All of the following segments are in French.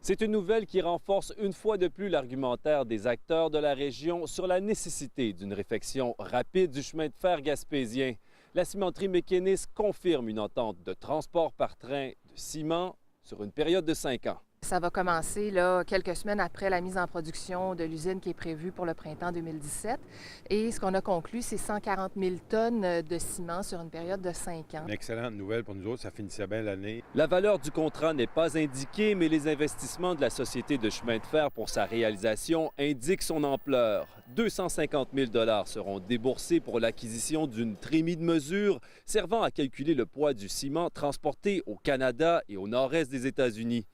C'est une nouvelle qui renforce une fois de plus l'argumentaire des acteurs de la région sur la nécessité d'une réfection rapide du chemin de fer gaspésien. La cimenterie McInnis confirme une entente de transport par train de ciment sur une période de 5 ans. Ça va commencer là, quelques semaines après la mise en production de l'usine qui est prévue pour le printemps 2017. Et ce qu'on a conclu, c'est 140 000 tonnes de ciment sur une période de 5 ans. Une excellente nouvelle pour nous autres, ça finissait bien l'année. La valeur du contrat n'est pas indiquée, mais les investissements de la Société de chemin de fer pour sa réalisation indiquent son ampleur. 250 000 $ seront déboursés pour l'acquisition d'une trémie de mesure servant à calculer le poids du ciment transporté au Canada et au nord-est des États-Unis.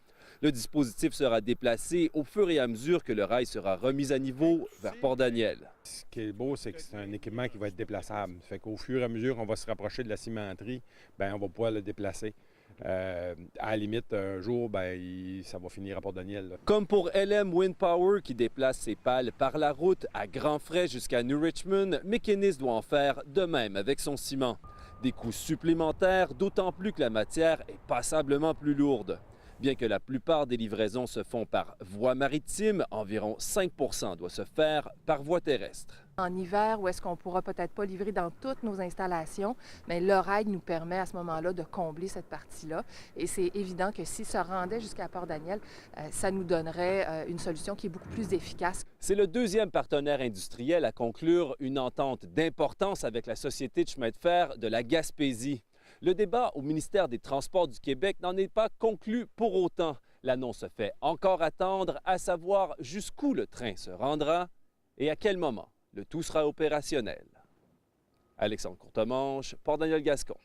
Le dispositif sera déplacé au fur et à mesure que le rail sera remis à niveau vers Port-Daniel. Ce qui est beau, c'est que c'est un équipement qui va être déplaçable. Fait qu'au fur et à mesure qu'on va se rapprocher de la cimenterie, bien, on va pouvoir le déplacer. À la limite, un jour, bien, ça va finir à Port-Daniel, là. Comme pour LM Wind Power qui déplace ses pales par la route à grands frais jusqu'à New Richmond, McInnis doit en faire de même avec son ciment. Des coûts supplémentaires, d'autant plus que la matière est passablement plus lourde. Bien que la plupart des livraisons se font par voie maritime, environ 5 % doit se faire par voie terrestre. En hiver, où est-ce qu'on ne pourra peut-être pas livrer dans toutes nos installations, mais le rail nous permet à ce moment-là de combler cette partie-là. Et c'est évident que si ça rendait jusqu'à Port-Daniel, ça nous donnerait une solution qui est beaucoup plus efficace. C'est le deuxième partenaire industriel à conclure une entente d'importance avec la Société de chemin de fer de la Gaspésie. Le débat au ministère des Transports du Québec n'en est pas conclu pour autant. L'annonce se fait encore attendre, à savoir jusqu'où le train se rendra et à quel moment le tout sera opérationnel. Alexandre Courtemanche, Port-Daniel-Gascon.